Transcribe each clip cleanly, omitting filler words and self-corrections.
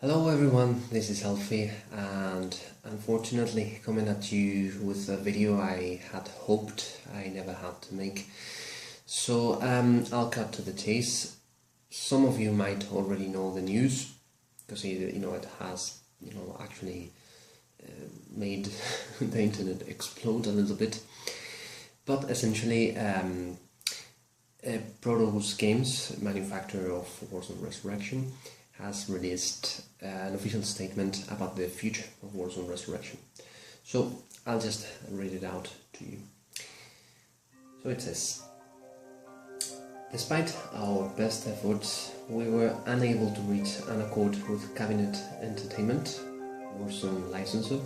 Hello everyone, this is Alfie, and unfortunately coming at you with a video I had hoped I never had to make. So I'll cut to the chase. Some of you might already know the news because it has actually made the internet explode a little bit. But essentially, Prodos Games, manufacturer of Warzone Resurrection, has released an official statement about the future of Warzone Resurrection. So I'll just read it out to you. So it says, despite our best efforts, we were unable to reach an accord with Cabinet Entertainment, Warzone licensor,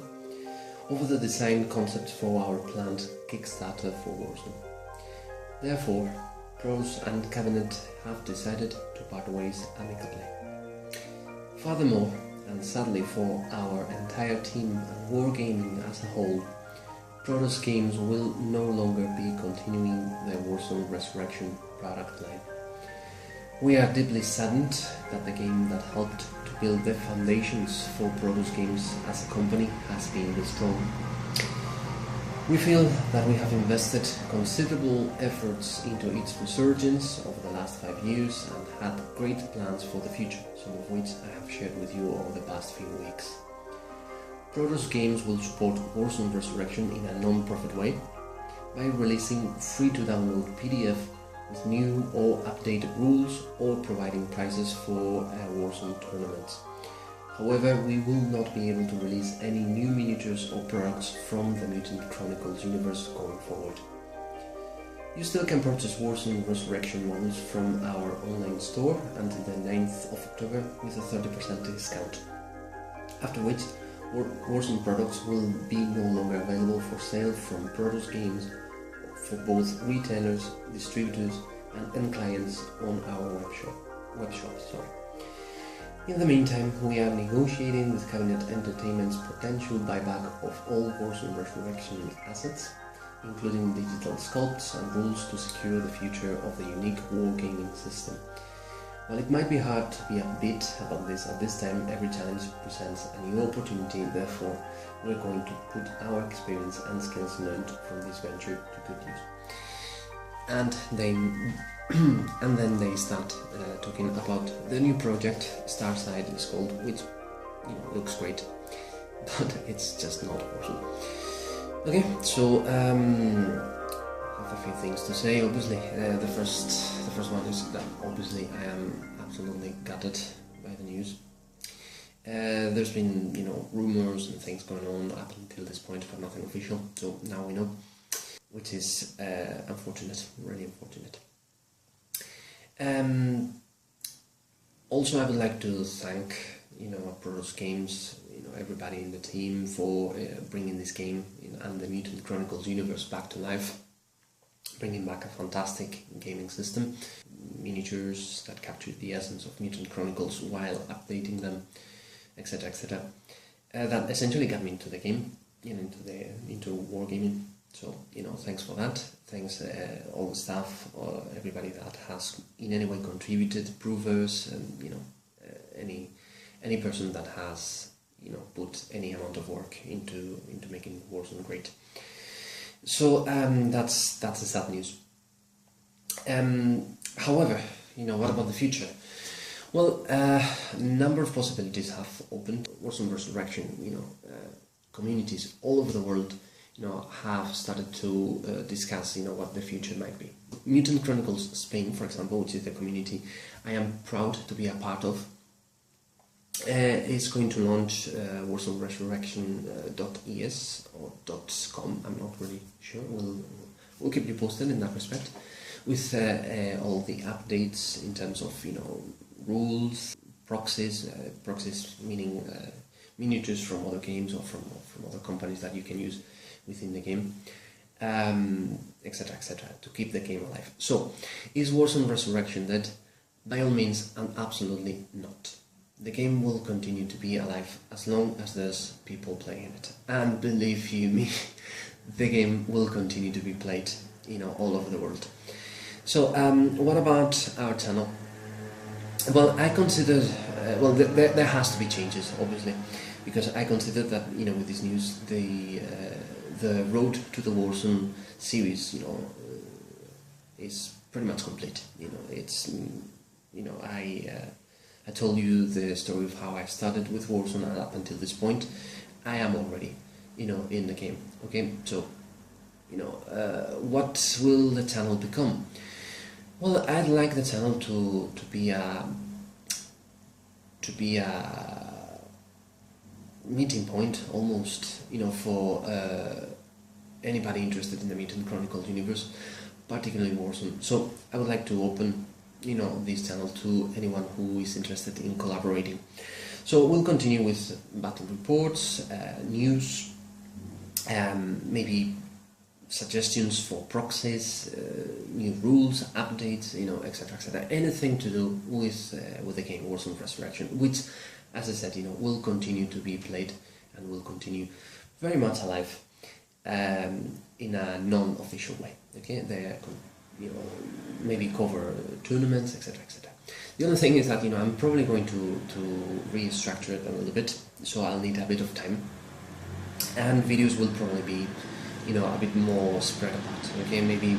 over the design concept for our planned Kickstarter for Warzone. Therefore, Prodos and Cabinet have decided to part ways amicably. Furthermore, and sadly for our entire team and Wargaming as a whole, Prodos Games will no longer be continuing the Warzone Resurrection product line. We are deeply saddened that the game that helped to build the foundations for Prodos Games as a company has been withdrawn. We feel that we have invested considerable efforts into its resurgence over the last 5 years and had great plans for the future, some of which I have shared with you over the past few weeks. Prodos Games will support Warzone Resurrection in a non-profit way by releasing free-to-download PDF with new or updated rules or providing prizes for Warzone tournaments. However, we will not be able to release any new miniatures or products from the Mutant Chronicles universe going forward. You still can purchase Warzone Resurrection models from our online store until the 9th of October with a 30% discount, after which Warzone products will be no longer available for sale from Prodos Games for both retailers, distributors and end clients on our webshop. In the meantime, we are negotiating with Cabinet Entertainment's potential buyback of all Warzone Resurrection assets, including digital sculpts and rules to secure the future of the unique wargaming system. While it might be hard to be upbeat about this at this time, every challenge presents a new opportunity. Therefore, we're going to put our experience and skills learned from this venture to good use. And then they start talking about the new project Starside is called, which looks great, but it's just not Warzone. Okay, so I have a few things to say. Obviously, the first one is that obviously I am absolutely gutted by the news. There's been rumors and things going on up until this point, but nothing official. So now we know, which is unfortunate, really unfortunate. Also, I would like to thank Prodos Games, everybody in the team for bringing this game and the Mutant Chronicles universe back to life, bringing back a fantastic gaming system, miniatures that capture the essence of Mutant Chronicles while updating them, etc., etc. That essentially got me into the game, into wargaming. So thanks for that. Thanks all the staff, everybody that has in any way contributed, provers, and any person that has put any amount of work into making Warzone great. So that's the sad news. However, what about the future? Well, a number of possibilities have opened. Warzone Resurrection, communities all over the world have started to discuss, what the future might be. Mutant Chronicles Spain, for example, which is the community I am proud to be a part of, is going to launch Warzone Resurrection.es or .com. I'm not really sure. We'll keep you posted in that respect with all the updates in terms of rules, proxies meaning miniatures from other games or from other companies that you can use within the game, etc., etc., to keep the game alive. So, is Warzone Resurrection dead? By all means, and absolutely not. The game will continue to be alive as long as there's people playing it. And believe you me, the game will continue to be played, all over the world. So, what about our channel? Well, I considered, there has to be changes, obviously, because I considered that, with this news, the road to the Warzone series, is pretty much complete. It's, I told you the story of how I started with Warzone, and up until this point, I am already, in the game. Okay, so, what will the channel become? Well, I'd like the channel to be a meeting point, almost, for anybody interested in the Mutant Chronicles universe, particularly Warzone. So I would like to open, this channel to anyone who is interested in collaborating. So we'll continue with battle reports, news, maybe suggestions for proxies, new rules, updates, etc., etc. Anything to do with the game Warzone Resurrection, which, as I said, will continue to be played and will continue very much alive in a non-official way. Okay, they maybe cover tournaments, etc., etc. The other thing is that I'm probably going to restructure it a little bit, so I'll need a bit of time, and videos will probably be a bit more spread apart, okay, maybe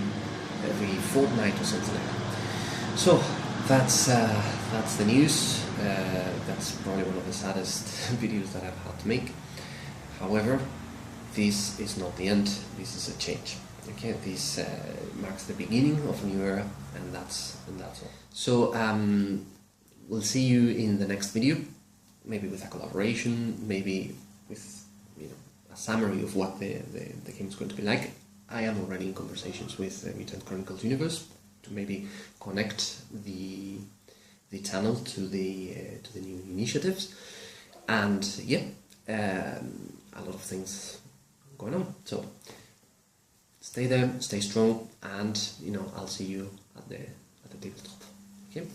every fortnight or something like that. So that's the news. That's probably one of the saddest videos that I've had to make. However, this is not the end, this is a change. Okay, this marks the beginning of a new era, and that's all. So we'll see you in the next video, maybe with a collaboration, maybe with a summary of what the game is going to be like. I am already in conversations with the Mutant Chronicles universe to maybe connect the channel to the new initiatives, and a lot of things going on. So stay there, stay strong, and I'll see you at the tabletop. Okay.